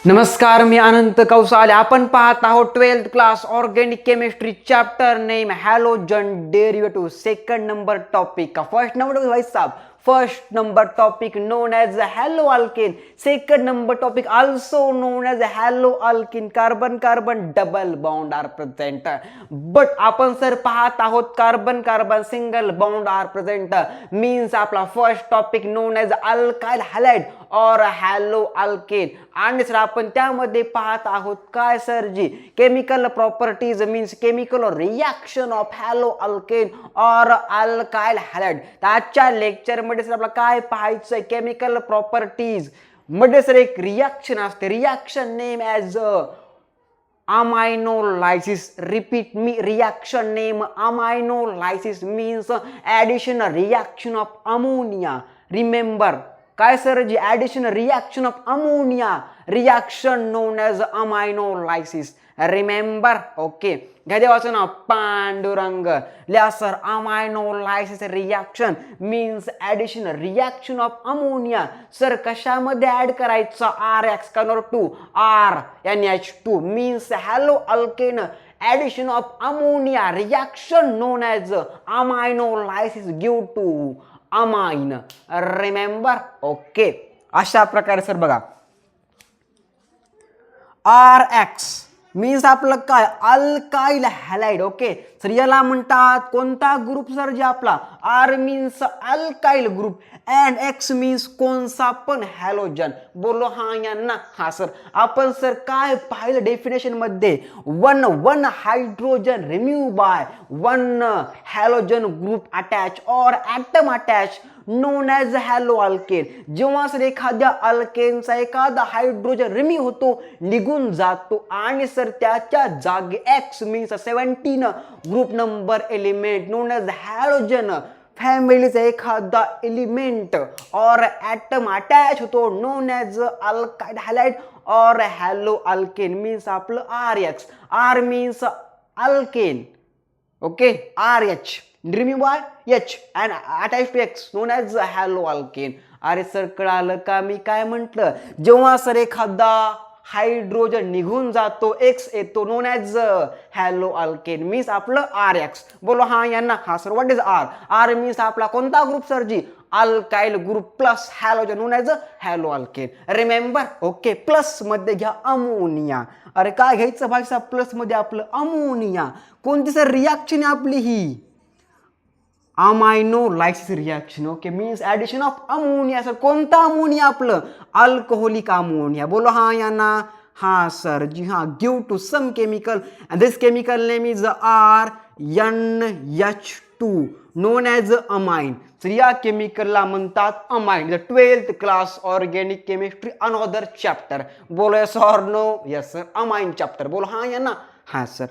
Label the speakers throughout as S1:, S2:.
S1: नमस्कार, मी अनंत कौसाले. आपण पाहत आहोत 12th class organic chemistry chapter name halogen derivative. Second number topic का फर्स्ट नंबर भाई साहब. First number topic known as haloalkane. Second number topic also known as haloalkane. Carbon carbon double bond are present. But आपण sir पाहत आहोत carbon carbon single bond are present. Means आपला first topic known as alkyl halide और haloalkane. आणि sir आपण त्यामध्ये पाहत आहोत काय sir ji chemical properties means chemical reaction of haloalkane और अल्काइल हॅलाइड. आजच्या लेक्चर मध्ये सर आपल्याला काय पाहायचं केमिकल प्रॉपर्टीज मध्ये सर एक रिएक्शन असते. Reaction name as aminolysis. Repeat me, reaction name aminolysis means addition reaction of ammonia. Remember काय sir ji addition reaction of ammonia reaction known as aminolysis. Remember okay. घ्या देवाचं नाव पांडुरंग. लिहा sir aminolysis reaction means addition reaction of ammonia. Sir कशामध्ये add करायचं RX convert to RNH2 means haloalkane addition of ammonia reaction known as aminolysis give to amine. Remember okay. अशा प्रकारे sir बघा RX means आपलं काय alkyl halide. Okay sir याला म्हणतात कोणता ग्रुप सर जे आपला R means alkyl group and X means कोणता पण हॅलोजन. बोलो हा यांना हा सर आपण सर काय पाहिलं डेफिनेशन मध्ये one hydrogen remove by one halogen group attach और ॲटम अटॅच नोन ॲज हॅलोअल्केन. जेव्हा सर एखाद्या अल्केनचा एखादा हायड्रोजन रिमूव्ह होतो निघून जातो आणि सर त्याच्या जागी X means 17 group number element known as halogen फॅमिलीचा एखादा एलिमेंट और ॲटम अटॅच होतो नोन ॲज अल्काइल हॅलाइड और हॅलोअल्केन मीन्स आपलं RX. R means alkane okay RH remove by H and attached to X known as haloalkane. अरे sir कळालं का मी काय म्हटलं. जेव्हा सर एखादा हायड्रोजन निघून जातो X येतो नोन ॲज हॅलोअल्केन मीन्स आपलं RX. बोलो हा यांना हा sir what is R means आपला कोणता group sir ji alkyl group plus halogen known as haloalkane. Remember okay. Plus मध्ये घ्या अमोनिया. अरे काय घ्यायचं भाई साहेब प्लस मध्ये आपलं अमोनिया. कोणती सर रिॲक्शन आपली ही aminolysis reaction. Okay means addition of ammonia. Sir कोणता अमोनिया आपलं अल्कोहोलिक अमोनिया. बोलो हा यांना हा सर जी हा give to some chemical and this chemical name is RNH2 known as amine. तर या केमिकलला म्हणतात amine. The 12th class organic chemistry another chapter. बोलो yes or no. Yes sir amine chapter. बोलो हा यांना हा sir.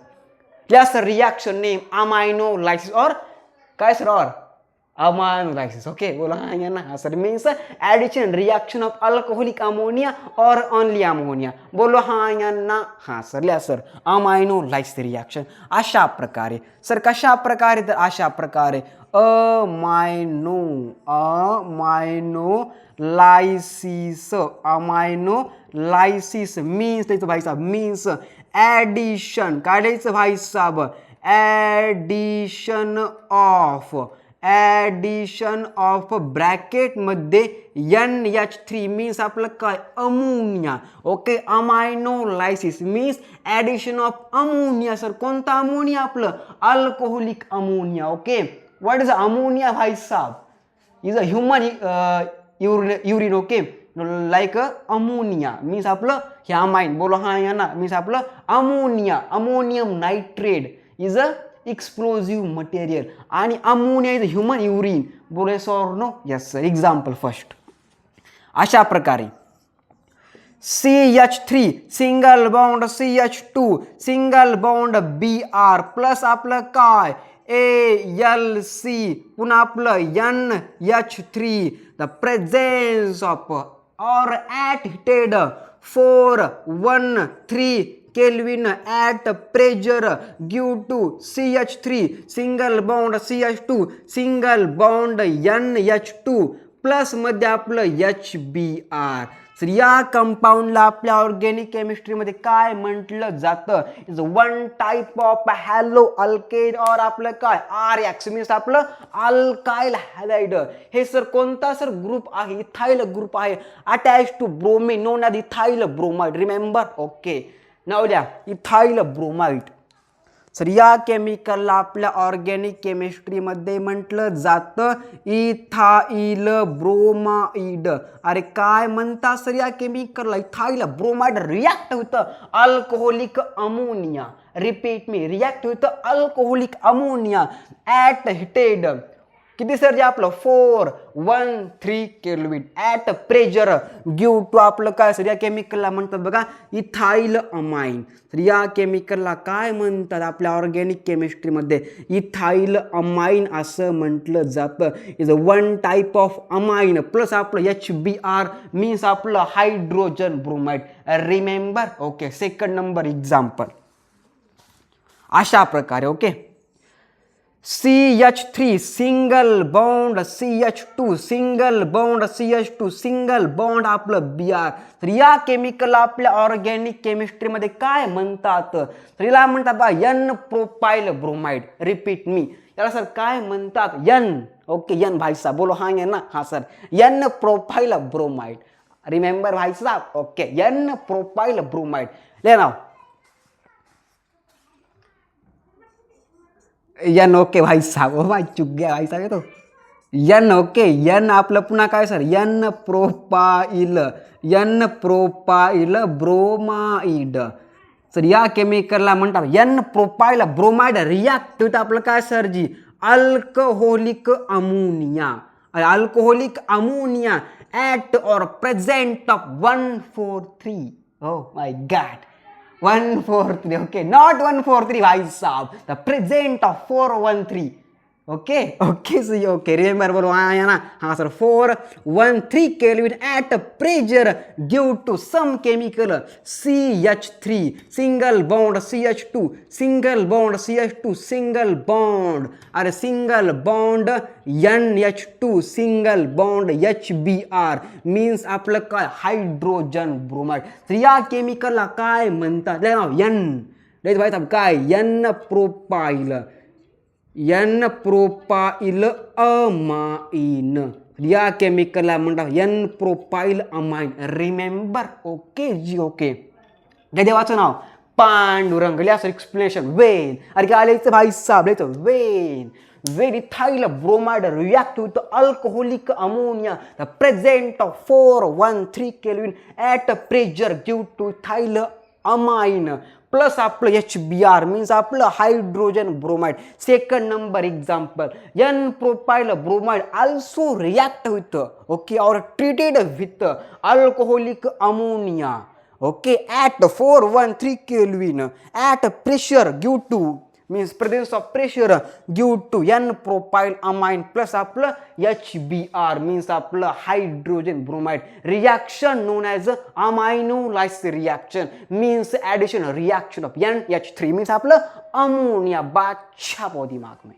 S1: Yes sir reaction name aminolysis और काय सर और अमायनोलायसिस. ओके बोला हा ना हा sir means addition reaction of alcoholic ammonia और ओनली अमोनिया. बोलो हा यांना हा सर. लिहा सर अमायनोलायसिस रिएक्शन अशा प्रकारे. सर कशा प्रकारे तर अशा प्रकारे अमायनोलायसिस मीन्स त्याचं भाई साहब मीन्स ॲडिशन काय द्यायचं भाई साहब ॲडिशन ऑफ ब्रॅकेट मध्ये NH3 मीन्स आपलं काय ammonia. Okay aminolysis means addition of ammonia. Sir कोणता अमोनिया आपलं alcoholic ammonia. Okay what is ammonia भाई साहब is a human urine. Okay like ammonia means आपलं हे अमाइन. बोलो हा यांना मीन्स आपलं ammonia. Ammonium nitrate is a explosive material आणि अमोनिया इज ह्युमन युरिन. बोले sir no. Yes sir. Example first अशा प्रकारे CH3 single bond CH2 single bond Br plus आपलं काय ALC पुन्हा आपलं NH3 द प्रेझेन्स ऑफ और at heated 413 Kelvin at pressure due to CH3 single bond CH2 single bond NH2 plus मध्ये आपलं HBr. तर या कंपाऊंडला आपल्या ऑर्गॅनिक केमिस्ट्रीमध्ये काय म्हटलं जातं? Is one type of haloalkane और आपलं काय RX मीन्स आपलं अल्काइल हॅलाइड. हे सर कोणता सर ग्रुप आहे? इथाइल ग्रुप आहे attach to bromine known as ethyl bromide. Remember? Okay, नाव द्या इथाइल ब्रोमाइड. सर या केमिकलला आपल्या ऑर्गॅनिक केमिस्ट्रीमध्ये म्हटलं जातं इथाइल ब्रोमाइड. अरे काय म्हणता सर या केमिकलला? इथाइल ब्रोमाइड रिॲक्ट होतं अल्कोहोलिक अमोनिया. रिपीट मी, रिॲक्ट होतं अल्कोहोलिक अमोनिया ॲट हिटेड किती सर जे आपलं 413 kelvin at pressure give to आपलं काय सर या केमिकलला म्हणतात बघा इथाइल अमाइन. तर या केमिकलला काय म्हणतात आपल्या ऑर्गॅनिक केमिस्ट्रीमध्ये? इथाइल अमाइन असं म्हटलं जातं. Is a one type of amine plus आपलं HBr मीन्स आपलं hydrogen bromide. Remember? Okay, second number example अशा प्रकारे. Okay, CH3 single bond CH2 single bond CH2 single bond आपलं Br. तर या केमिकल आपल्या ऑर्गॅनिक केमिस्ट्रीमध्ये काय म्हणतात? तर याला म्हणतात बा N प्रोपाइल ब्रोमाइड. रिपीट मी, याला सर काय म्हणतात? N. ओके, N भाई साहब बोलो. हाँ है ना? हाँ sir, N propyl bromide. Remember भाई साहब? Okay, N propyl bromide. ले नाव N. ओके भाई साहब, ओ भाई चुक गया भाई साहब. ये तो N. ओके, N आपलं पुन्हा काय sir? N propyl bromide. Sir या केमिकलला म्हणतात N प्रोपाइल ब्रोमाइड रिॲक्ट होतं आपलं काय sir ji alcoholic ammonia. Alcoholic ammonia at और present of 143. Oh my god, 143. okay, not 143 भाई साहब, the present of 413. okay, so okay, remember बोलो. हाँ है ना? हाँ sir, 413 kelvin at pressure give to some chemical CH3 single bond CH2 single bond CH2 single bond. अरे single bond NH2 single bond HBr means आपलं काय hydrogen bromide. तर या केमिकलला काय म्हणतात? N भाई साहब काय N प्रोपाइल अमाइन. या केमिकलला म्हणतात N propyl amine. Remember? Okay ji. Okay, त्या देवाचं नाव पांडुरंग. लिहा एक्सप्लेनेशन वेन. अरे काय लिहायचं भाई साहब? लिहायचं Wien. When ethyl bromide react with alcoholic ammonia, the present of 413 Kelvin at pressure due to ethyl amine plus आपलं HBr means आपलं hydrogen bromide. Second number example, N propyl bromide also react with okay or treated with alcoholic ammonia okay at 413 Kelvin at pressure due to means presence of pressure due to N propyl amine plus आपलं HBr means आपलं hydrogen bromide. Reaction known as aminolysis reaction means addition reaction of NH3 means आपलं ammonia. बादशाह दिमाग में.